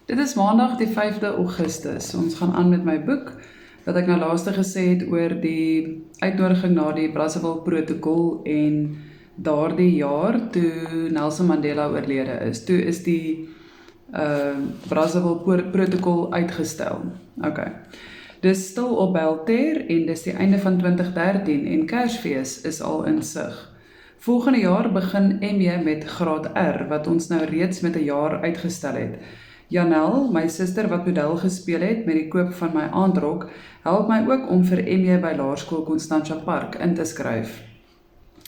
Dit is maandag die 5de Augustus. Ons gaan aan met my boek, wat ek nou laaste gesê het oor die uitnodiging na die Brazzaville Protokol en daardie jaar toe Nelson Mandela oorlede is. Toe is die Brazzaville Protokol uitgestel. Okay. Dis stil op Belter en dis die einde van 2013 en Kersfees is al in sig. Volgende jaar begin MJ met graad R, wat ons nou reeds met 'n jaar uitgestel het. Janel, my suster wat model gespeel het met die koop van my aandrok, help my ook om vir MJ by Laerskool Constantia Park in te skryf.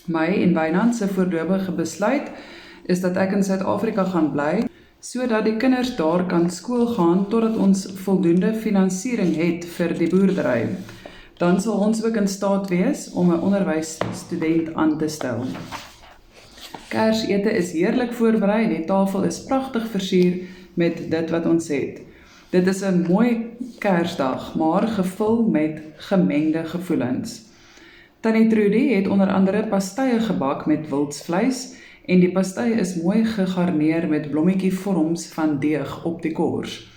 My en Wynand se voorlopige besluit is dat ek in Suid-Afrika gaan bly, sodat die kinders daar kan skool gaan totdat ons voldoende finansiering het vir die boerdery. Dan sal ons ook in staat wees om 'n onderwysstudent aan te stel. Kersete is heerlik voorberei en die tafel is pragtig versier met dit wat ons het. Dit is 'n mooi Kersdag, maar gevul met gemengde gevoelens. Tannie Trudy het onder andere pastye gebak met wildsvleis en die pastye is mooi gegarneer met blommetjie-vorms van deeg op die kors.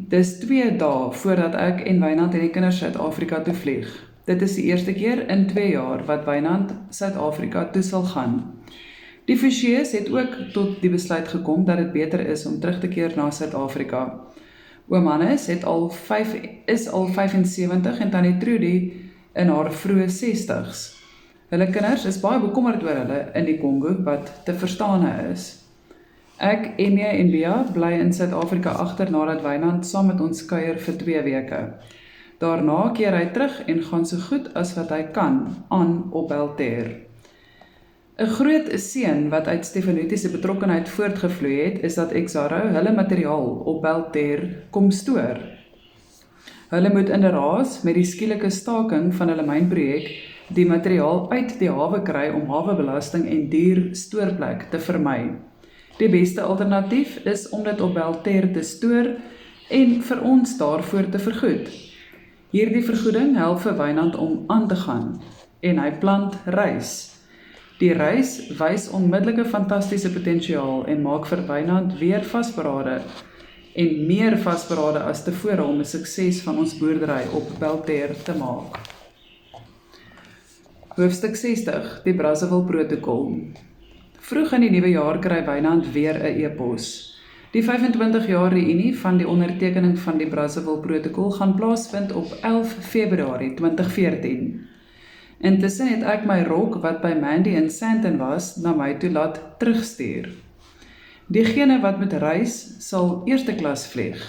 Dis 2 dae voordat ek en Wynand en die kinders Suid-Afrika toe vlieg. Dit is die eerste keer in 2 jaar wat Wynand Suid-Afrika toe sal gaan. Die Forsiers het ook tot die besluit gekom dat dit beter is om terug te keer na Suid-Afrika. Oom Hannes is al 75 en Tannie Trudy in haar vroeë 60's. Hulle kinders is baie bekommerd oor hulle in die Kongo wat te verstane is. Ek, Emmy en Bea bly in Suid-Afrika agter nadat Wynand saam met ons kuier vir 2 weke. Daarna keer hy terug en gaan so goed as wat hy kan aan op Belter. 'n groot seën wat uit Stefanutie se betrokkenheid voortgevloei het, is dat Exaro hulle materiaal op Belter kom stoor. Hulle moet inderdaad met die skielike staking van hulle mynprojek die materiaal uit die hawe kry om hawebelasting en duur stoorplek te vermy. Die beste alternatief is om dit op Belter te stoor en vir ons daarvoor te vergoed. Hierdie vergoeding help vir Wynand om aan te gaan en hy plant rys. Die rys wys onmiddellike fantastiese potensiaal en maak vir Wynand weer vasberade en meer vasberade as tevore om 'n sukses van ons boerdery op Belter te maak. Hoofstuk 60, die Brazzaville Protokol. Vroeg in die nuwe jaar kry Wynand weer 'n e-pos. Die 25 jaar reunie van die ondertekening van die Brazzaville Protokol gaan plaasvind op 11 Februarie 2014. Intussen het ek my rok wat by Mandy in Sandton was, na my toe laat terugstuur. Diegene wat moet reis, sal eerste klas vlieg.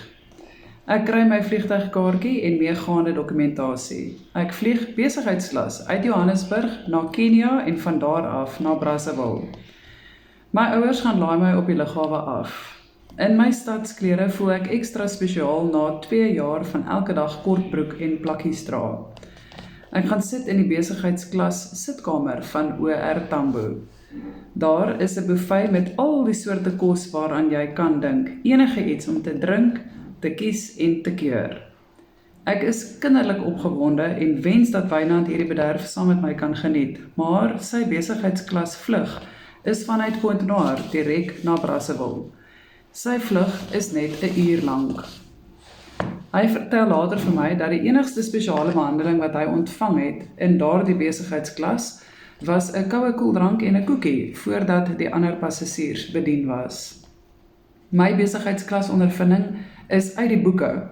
Ek kry my vliegtuigkaartjie en meegaande dokumentasie. Ek vlieg besigheidsklas uit Johannesburg na Kenia en van daar af na Brazzaville. My ouers gaan laai my op die lughawe af. In my stadsklere voel ek ekstra spesiaal na 2 jaar van elke dag kortbroek en plakkies dra. Ek gaan sit in die besigheidsklas sitkamer van OR Tambo. Daar is 'n buffet met al die soorte kos waaraan jy kan dink, enige iets om te drink, te kies en te keur. Ek is kinderlik opgewonde en wens dat Wynand hierdie bederf saam met my kan geniet, maar sy besigheidsklas vlug is vanuit Pointe-Noire direk na Brazzaville. Sy vlug is net 'n uur lank. Hy vertel later vir my dat die enigste spesiale behandeling wat hy ontvang het in daardie besigheidsklas was 'n koue koeldrank en 'n koekie voordat die ander passasiers bedien was. My besigheidsklas ondervinding is uit die boeke.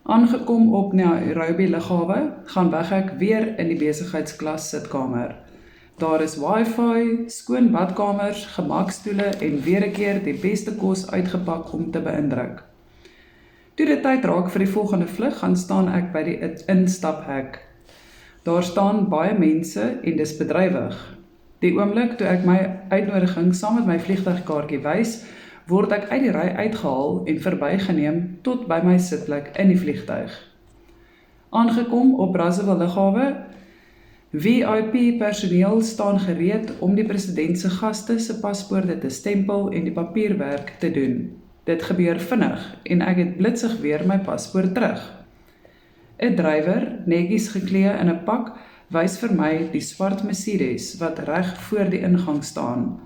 Aangekom op Nairobi lughawe, gaan weg ek weer in die besigheidsklas sitkamer. Daar is wifi, skoon badkamers, gemakstoele en weer 'n keer die beste kos uitgepak om te beïndruk. Toe dit tyd raak vir die volgende vlug, gaan staan ek by die instaphek. Daar staan baie mense en dis bedrywig. Die oomblik toe ek my uitnodiging saam met my vliegtuigkaartjie wys, word ek uit die ry uitgehaal en verbygeneem tot by my sitplek in die vliegtuig. Aangekom op Brazzaville lughawe, VIP personeel staan gereed om die president se gaste se paspoorte te stempel en die papierwerk te doen. Dit gebeur vinnig en ek het blitsig weer my paspoort terug. 'n Drywer, netjies geklee in 'n pak, wys vir my die swart Mercedes wat reg voor die ingang staan.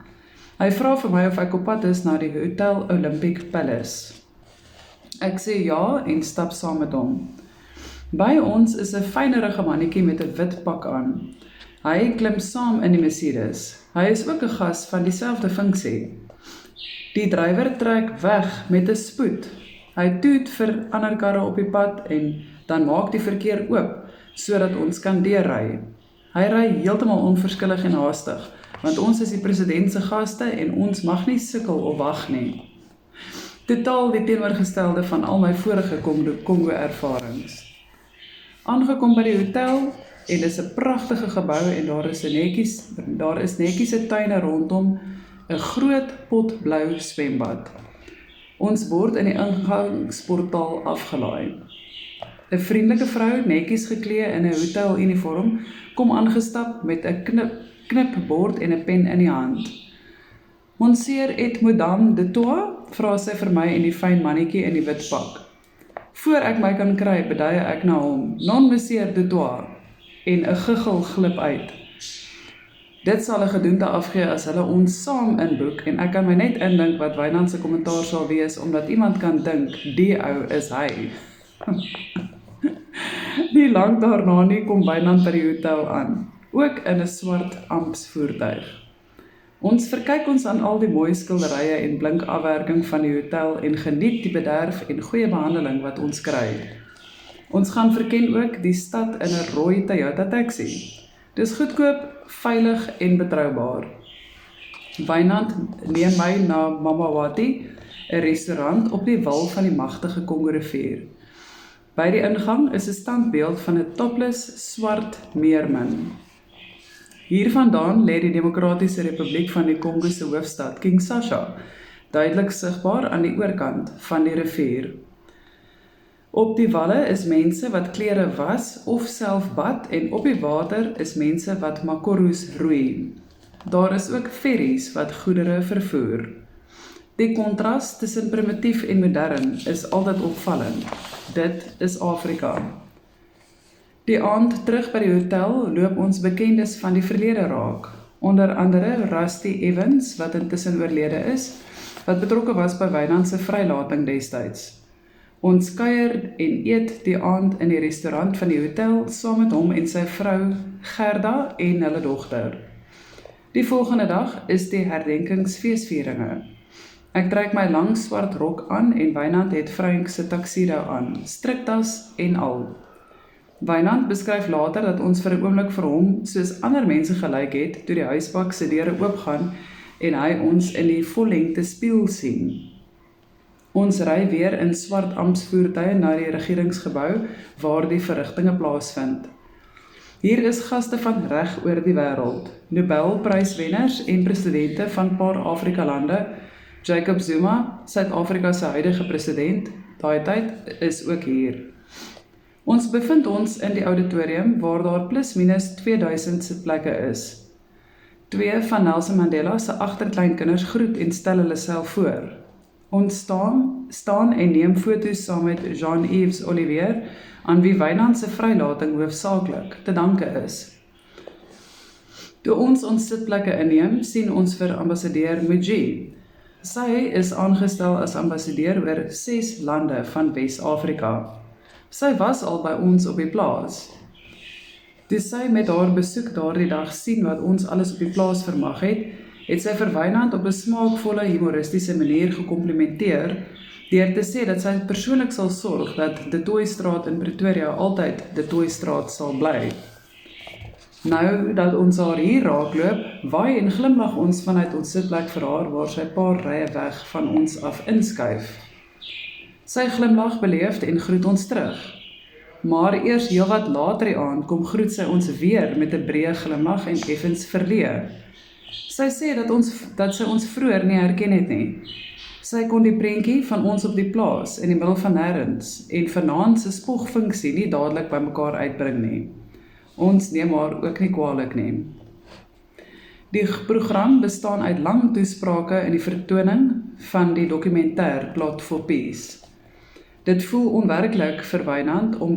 Hy vra vir my of ek op pad is na die Hotel Olympic Palace. Ek sê ja en stap saam met hom. By ons is 'n fynerige mannetjie met 'n wit pak aan. Hy klim saam in die Mercedes. Hy is ook 'n gas van dieselfde funksie. Die drywer trek weg met 'n spoed. Hy toet vir ander karre op die pad en dan maak die verkeer oop, sodat ons kan deurry. Hy ry heeltemal onverskillig en haastig, want ons is die president se gaste en ons mag nie sukkel of wag nie. Totaal die teenoorgestelde van al my vorige Kongo-ervarings. Aangekom by die hotel en dis 'n pragtige gebou en daar is netjiese tuine rondom, 'n groot potblou swembad. Ons word in die ingangsportaal afgelaai. 'n Vriendelike vrou, netjies geklee in 'n hoteluniform, kom aangestap met 'n knipbord en 'n pen in die hand. Monsieur et Madame de Toit, vra sy vir my en die fyn mannetjie in die wit pak. Voor ek my kan kry, beduie ek na hom, non Monsieur de Toit, en 'n giggel glip uit. Dit sal 'n gedoente afgee as hulle ons saam inboek en ek kan my net indink wat Wynand se kommentaar sal wees, omdat iemand kan dink, die ou is hy. Nie lank daarna nie kom Wynand by die hotel aan, ook in 'n swart ampsvoertuig. Ons verkyk ons aan al die mooi skilderye en blink afwerking van die hotel en geniet die bederf en goeie behandeling wat ons kry. Ons gaan verken ook die stad in 'n rooi Toyota taxi. Dis goedkoop, veilig en betroubaar. Wynand neem my na Mamawati, 'n restaurant op die wal van die magtige Kongo-rivier. By die ingang is 'n standbeeld van 'n topless swart meermin. Hiervandaan lê die Demokratiese Republiek van die Kongo se hoofstad, Kinshasa, duidelik sigbaar aan die oorkant van die rivier. Op die walle is mense wat klere was of self bad en op die water is mense wat makorroes roei. Daar is ook ferries wat goedere vervoer. Die kontras tussen primitief en modern is altyd opvallend. Dit is Afrika. Die aand terug by die hotel loop ons bekendes van die verlede raak, onder andere Rusty Evans, wat intussen oorlede is, wat betrokke was by Wynand se vrylating destyds. Ons kuier en eet die aand in die restaurant van die hotel saam met hom en sy vrou Gerda en hulle dogter. Die volgende dag is die herdenkingsfeesvieringe. Ek trek my lang swart rok aan en Wynand het Frank se tuxedo aan, striktas en al. Wynand beskryf later dat ons vir 'n oomblik vir hom soos ander mense gelyk het toe die huisbak se deure oopgaan en hy ons in die vollengte spieël sien. Ons ry weer in swart ampsvoertuie na die regeringsgebou waar die verrigtinge plaasvind. Hier is gaste van reg oor die wêreld, Nobelpryswenners en presidente van paar Afrika lande. Jacob Zuma, Suid-Afrika se huidige president, daai tyd is ook hier. Ons bevind ons in die auditorium waar daar plus minus 2000 sitplekke is. 2 van Nelson Mandela se agterkleinkinders groet en stel hulle self voor. Ons staan en neem foto's saam met Jean-Yves Olivier, aan wie Wynand se vrylating hoofsaaklik te danke is. Toe ons sitplekke inneem, sien ons vir ambassadeur Muji. Sy is aangestel as ambassadeur oor 6 lande van Wes-Afrika. Sy was al by ons op die plaas. Toe sy met haar besoek daardie dag sien wat ons alles op die plaas vermag het sy vir Wynand op 'n smaakvolle, humoristiese manier gekomplimenteer, deur te sê dat sy persoonlik sal sorg dat De Tooistraat in Pretoria altyd De Tooistraat sal bly. Nou dat ons haar hier raakloop, waai en glimlag ons vanuit ons sitplek vir haar waar sy paar rye weg van ons af inskuif. Sy glimlag beleefd en groet ons terug. Maar eers heelwat later die aand kom groet sy ons weer met 'n breë glimlag en effens verleë. Sy sê dat sy ons vroeër nie herken het nie. Sy kon die prentjie van ons op die plaas in die middel van nêrens en vanaand se spogfunksie nie dadelik by mekaar uitbring nie. Ons neem haar ook nie kwaadlik nie. Die program bestaan uit lang toesprake in die vertoning van die dokumentêr Plot for Peace. Dit voel onwerklik vir Wynand om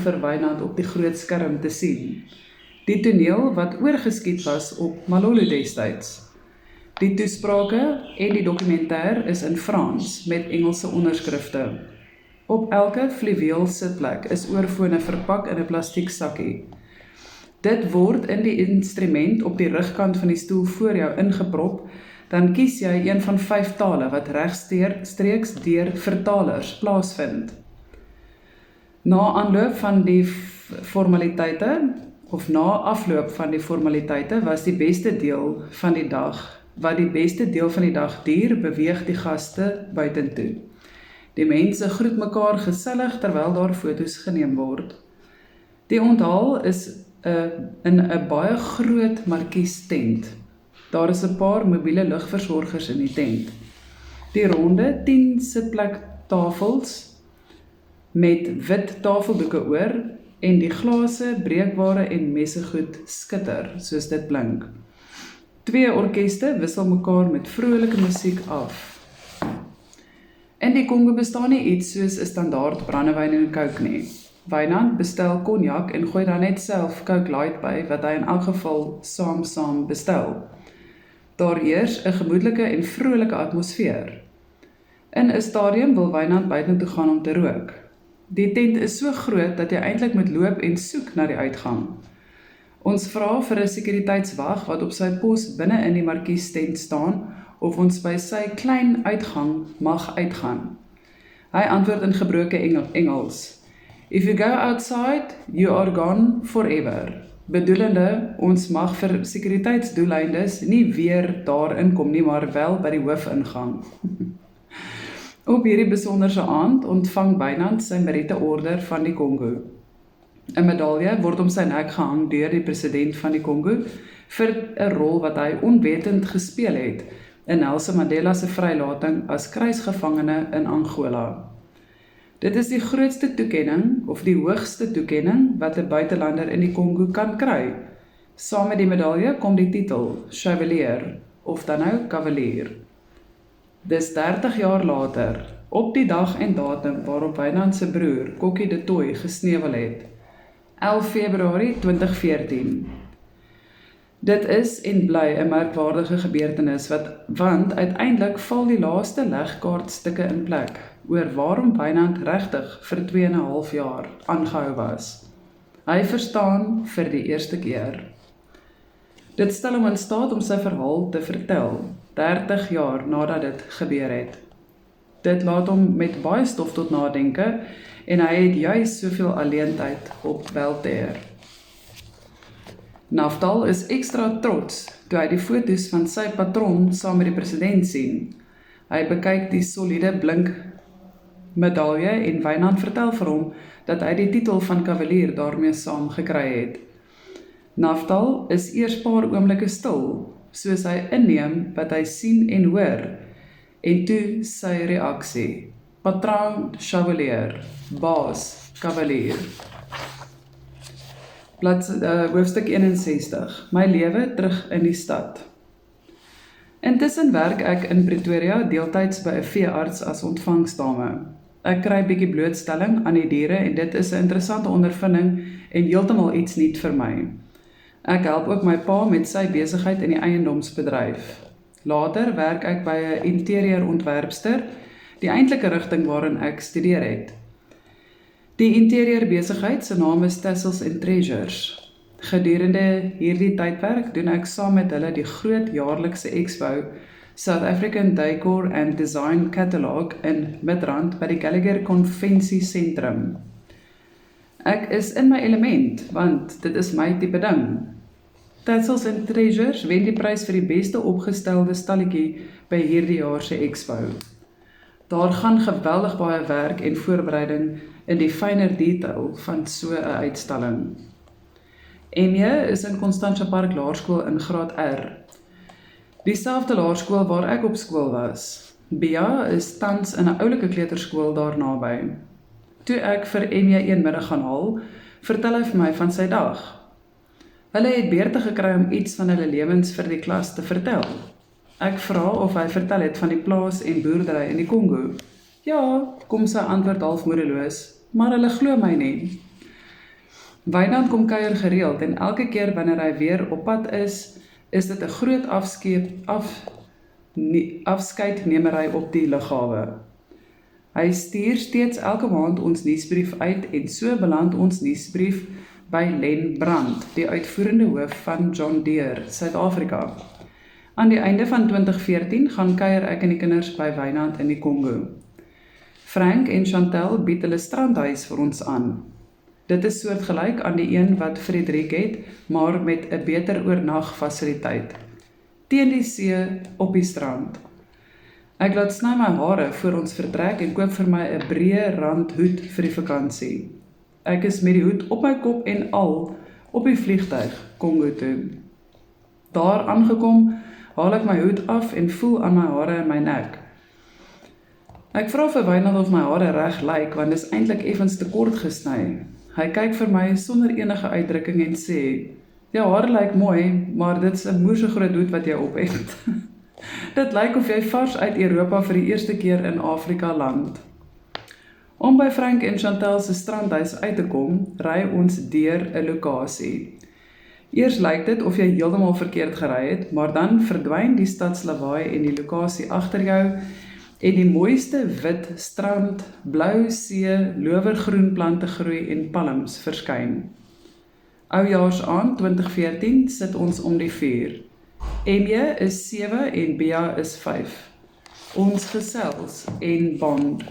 vir Wynand op die groot skerm te sien. Die toneel wat oorgeskiet was op Malolo destyds. Die toesprake en die dokumentêr is in Frans met Engelse onderskrifte. Op elke fluweel sitplek is oorfone verpak in 'n plastiek sakkie. Dit word in die instrument op die rugkant van die stoel voor jou ingeprop, dan kies jy een van 5 tale wat regstreeks deur vertalers plaasvind. Na afloop van die formaliteite was die beste deel van die dag, duur, beweeg die gaste buitentoe. Die mense groet mekaar gesellig terwyl daar foto's geneem word. Die onthaal is in 'n baie groot markies tent. Daar is 'n paar mobiele lugversorgers in die tent. Die ronde 10 sitplek tafels met wit tafeldoeke oor en die glase, breekware en messegoed skitter soos dit blink. 2 orkeste wissel mekaar met vrolike musiek af. In die Kongo bestaan nie iets soos 'n standaard brandewyn en Coke nie. Wynand bestel konjak en gooi dan net self Coke Light by, wat hy in elk geval saam bestel. Daar heers 'n gemoedelike en vrolike atmosfeer. In 'n stadium wil Wynand buitentoe gaan om te rook. Die tent is so groot dat jy eintlik moet loop en soek na die uitgang. Ons vra vir 'n sekuriteitswag wat op sy pos binne in die markies tent staan of ons by sy klein uitgang mag uitgaan. Hy antwoord in gebroke Engels. If you go outside, you are gone forever. Bedoelende, ons mag vir sekuriteitsdoeleindes nie weer daar inkom nie, maar wel by die hoofingang. Op hierdie besonderse aand ontvang Wynand sy Merite-orde van die Kongo. 'n Medalje word om sy nek gehang deur die president van die Kongo vir 'n rol wat hy onwetend gespeel het in Nelson Mandela se vrylating as krygsgevangene in Angola. Dit is die grootste toekenning of die hoogste toekenning wat 'n buitelander in die Kongo kan kry. Saam met die medalje kom die titel Chevalier of dan nou Cavalier. Dis 30 jaar later, op die dag en datum waarop Wynand se broer Kokkie de Tooy gesneuwel het, 11 Februarie 2014. Dit is en bly 'n merkwaardige gebeurtenis want uiteindelik val die laaste legkaartstukke in plek oor waarom Wynand regtig vir 2,5 jaar aangehou was. Hy verstaan vir die eerste keer. Dit stel hom in staat om sy verhaal te vertel, 30 jaar nadat dit gebeur het. Dit laat hom met baie stof tot nadenke en hy het juis soveel alleentyd op Belter. Naftal is ekstra trots toe hy die foto's van sy patron saam met die president sien. Hy bekyk die soliede blink medalje en Wynand vertel vir hom dat hy die titel van Cavalier daarmee saam gekry het. Naftal is eers paar oomblikke stil, soos hy inneem wat hy sien en hoor, en toe sy reaksie. Patron Chevalier, baas Cavalier. Hoofstuk 61. My lewe terug in die stad. Intussen werk ek in Pretoria deeltyds by 'n veearts as ontvangsdame. Ek kry bietjie blootstelling aan die diere en dit is 'n interessante ondervinding en heeltemal iets nuut vir my. Ek help ook my pa met sy besigheid in die eiendomsbedryf. Later werk ek by 'n interieurontwerpster, die eintlike rigting waarin ek studeer het. Die interieurbesigheid se naam is Tassels and Treasures. Gedurende hierdie tydperk doen ek saam met hulle die groot jaarlikse expo South African Decor and Design Catalog in Midrand by die Gallagher Konvensie Sentrum. Ek is in my element, want dit is my tipe ding. Tassels and Treasures wen die prys vir die beste opgestelde stalletjie by hierdie jaar se expo. Daar gaan geweldig baie werk en voorbereiding in die fynere detail van so 'n uitstalling. Emje is in Constantia Park Laerskool in graad R. Dieselfde laerskool waar ek op skool was. Bia is tans in 'n oulike kleuterskool daar naby. Toe ek vir Emje een middag gaan haal, vertel hy vir my van sy dag. Hulle het beurte gekry om iets van hulle lewens vir die klas te vertel. Ek vra of hy vertel het van die plaas en boerdery in die Kongo. Ja, kom sy antwoord half moedeloos, maar hulle glo my nie. Wynand kom kuier gereeld en elke keer wanneer hy weer op pad is dit 'n groot afskeidnemery op die lughawe. Hy stuur steeds elke maand ons nuusbrief uit en so beland ons nuusbrief by Len Brand, die uitvoerende hoof van John Deere, Suid-Afrika. Aan die einde van 2014 gaan kuier ek en die kinders by Wynand in die Kongo. Frank en Chantel bied hulle strandhuis vir ons aan. Dit is soortgelyk aan die een wat Frederik het, maar met 'n beter oornag fasiliteit. Teen die see op die strand. Ek laat sny my hare voor ons vertrek en koop vir my 'n breë rand hoed vir die vakansie. Ek is met die hoed op my kop en al op die vliegtuig Kongo toe. Daar aangekom, haal ek my hoed af en voel aan my hare in my nek. Ek vra vir Wynand of my hare reg lyk, want dis eintlik effens te kort gesny. Hy kyk vir my sonder enige uitdrukking en sê, jou hare lyk mooi, maar dit is 'n moerse groot hoed wat jy op het. Dit lyk of jy vars uit Europa vir die eerste keer in Afrika land. Om by Frank en Chantel se strandhuis uit te kom, ry ons deur 'n lokasie. Eers lyk dit of jy heeltemal verkeerd gery het, maar dan verdwyn die stadslawaai en die lokasie agter jou en die mooiste wit strand, blou see, lowergroen plante groei en palms verskyn. Oujaarsaand 2014 sit ons om die vuur. Emje is 7 en Bea is 5. Ons gesels en bond.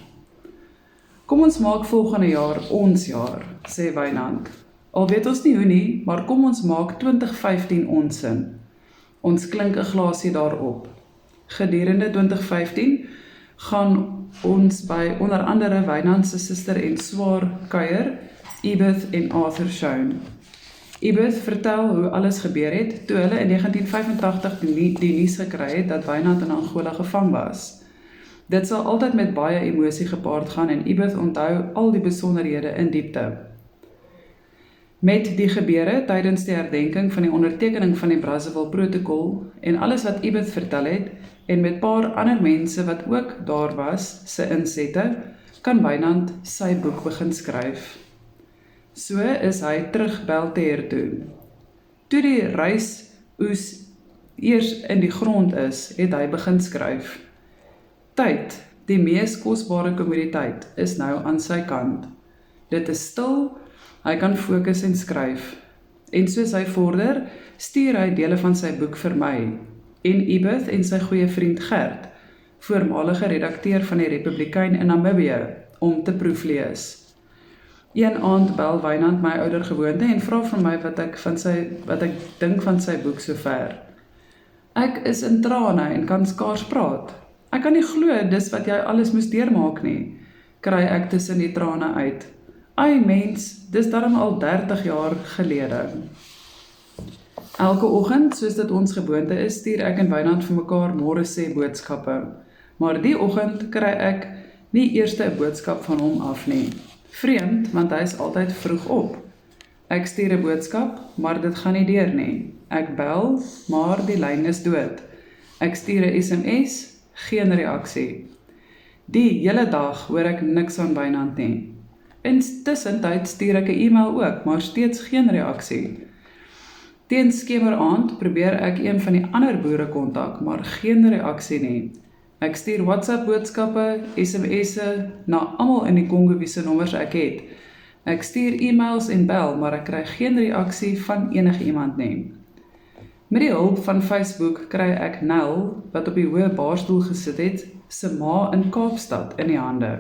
Kom ons maak volgende jaar ons jaar, sê Wynand. Al weet ons nie hoe nie, maar kom ons maak 2015 ons sin. Ons klink 'n glasie daarop. Gedurende 2015 gaan ons by onder andere Wynand se suster en swaar kuier, Edith en Arthur Schoen. Edith vertel hoe alles gebeur het toe hulle in 1985 die nuus gekry het dat Wynand in Angola gevang was. Dit sal altyd met baie emosie gepaard gaan en Edith onthou al die besonderhede in diepte. Met die gebeure tydens die herdenking van die ondertekening van die Brazzaville Protokol en alles wat Edith vertel het en met paar ander mense wat ook daar was, se insette, kan Wynand sy boek begin skryf. So is hy terug Belter toe. Toe die rysoes eers in die grond is, het hy begin skryf. Tyd, die mees kosbare kommoditeit, is nou aan sy kant. Dit is stil, hy kan fokus en skryf. En soos hy vorder, stuur hy dele van sy boek vir my, en Edith en sy goeie vriend Gert, voormalige redakteur van die Republikein in Namibië, om te proeflees. Een aand bel Wynand my ouer gewoonte en vra van my wat ek dink van sy boek sover. Ek is in trane en kan skaars praat. Ek kan nie glo dis wat jy alles moes deurmaak nie, kry ek tussen die trane uit. Ai mens, dis darm al 30 jaar gelede. Elke oggend, soos dit ons gewoonte is, stuur ek en Wynand vir mekaar môre sê boodskappe. Maar die oggend kry ek nie eers 'n boodskap van hom af nie. Vreemd, want hy is altyd vroeg op. Ek stuur 'n boodskap, maar dit gaan nie deur nie. Ek bel, maar die lyn is dood. Ek stuur 'n SMS, geen reaksie. Die hele dag hoor ek niks van Wynand nie. Intussentyd stuur ek 'n e-mail ook, maar steeds geen reaksie. Teen skemeraand probeer ek een van die ander boere kontak, maar geen reaksie nie. Ek stuur WhatsApp boodskappe, SMS'e na almal in die Kongo wie se nommers ek het. Ek stuur e-mails en bel, maar ek kry geen reaksie van enige iemand nie. Met die hulp van Facebook kry ek Nel, wat op die hoë baarstoel gesit het, se ma in Kaapstad in die hande.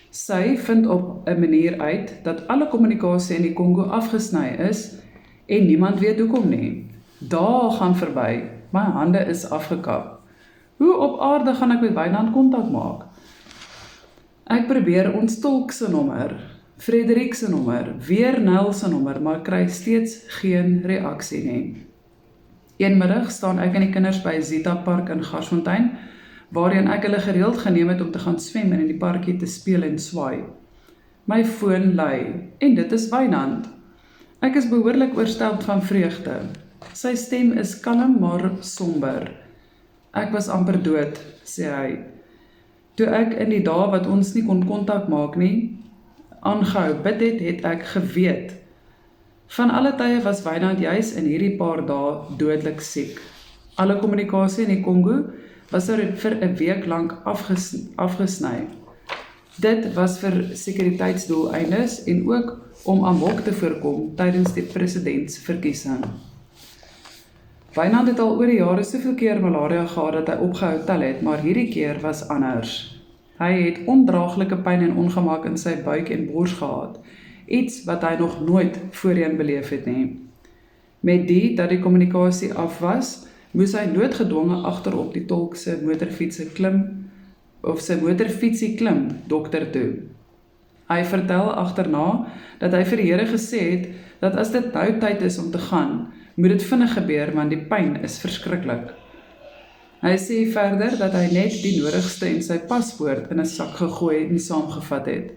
Sy vind op 'n manier uit dat alle kommunikasie in die Kongo afgesny is en niemand weet hoekom nie. Dae gaan verby, my hande is afgekap. Hoe op aarde gaan ek met Wynand kontak maak? Ek probeer ons tolk se nommer, Frederik se nommer, weer Nel se nommer, maar kry steeds geen reaksie nie. Eenmiddag staan ek en die kinders by Zita Park in Garsfontein, waarheen ek hulle gereeld geneem het om te gaan swem en in die parkie te speel en swaai. My foon lui, en dit is Wynand. Ek is behoorlik oorstelp van vreugde. Sy stem is kalm maar somber. Ek was amper dood, sê hy. Toe ek in die dae wat ons nie kon kontak maak nie, aangehou bid het, het ek geweet. Van alle tye was Wynand juis in hierdie paar dae dodelik siek. Alle kommunikasie in die Kongo was vir 'n week lank afgesny. Dit was vir sekuriteitsdoeleindes en ook om amok te voorkom tydens die presidentsverkiesing. Wynand het al oor die jare soveel keer malaria gehad dat hy opgehou tel het, maar hierdie keer was anders. Hy het ondraaglike pyn en ongemak in sy buik en bors gehad, iets wat hy nog nooit voorheen beleef het nie. Met dat die kommunikasie af was, moes hy noodgedwonge agterop die tolk se motorfietsie klim dokter toe. Hy vertel agterna dat hy vir die Here gesê het dat as dit nou tyd is om te gaan, moet dit vinnig gebeur want die pyn is verskriklik. Hy sê verder dat hy net die nodigste en sy paspoort in 'n sak gegooi en saamgevat het.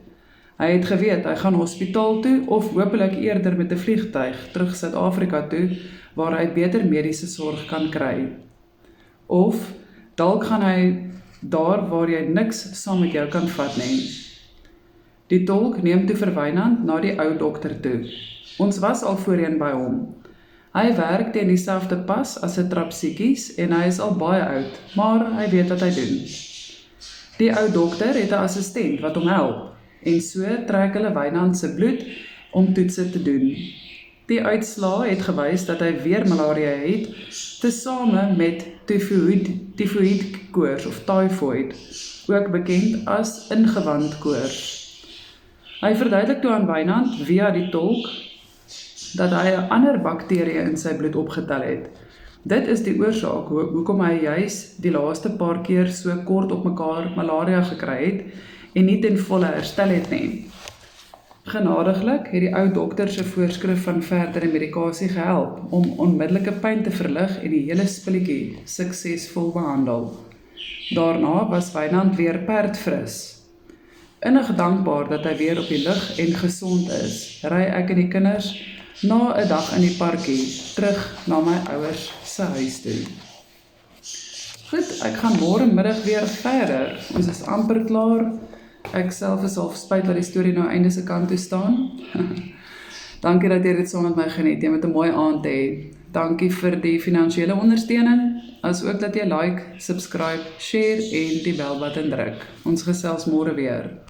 Hy het geweet hy gaan hospitaal toe of hopelik eerder met 'n vliegtuig terug Suid-Afrika toe waar hy beter mediese sorg kan kry. Of dalk gaan hy daar waar jy niks saam met jou kan vat nie. Die tolk neem toe vir Wynand na die ou dokter toe. Ons was al voorheen by hom. Hy werk teen dieselfde pas as 'n trapsiekies en hy is al baie oud, maar hy weet wat hy doen. Die ou dokter het 'n assistent wat hom help en so trek hulle Wynand se bloed om toetse te doen. Die uitslae het gewys dat hy weer malaria het, tesame met tifoïedkoors of tyfoid, ook bekend as ingewandkoors. Hy verduidelik toe aan Wynand via die tolk dat hy 'n ander bakterie in sy bloed opgetel het. Dit is die oorsaak hoekom hy juis die laaste paar keer so kort op mekaar malaria gekry het en nie ten volle herstel het nie. Genadiglik het die ou dokter se voorskrif van verdere medikasie gehelp om onmiddellike pyn te verlig en die hele spulletjie suksesvol behandel. Daarna was Wynand weer perdfris. Innig dankbaar dat hy weer op die lug en gesond is, ry ek en die kinders na 'n dag in die parkie terug na my ouers se huis toe. Goed, ek gaan môre middag weer verder. Ons is amper klaar. Ek self is half spyt dat die storie nou einde se kant toe staan. Dankie dat jy dit saam met my geniet. Jy moet 'n mooi aand hê. Dankie vir die finansiële ondersteuning, as ook dat jy like, subscribe, share en die belbutton druk. Ons gesels môre weer.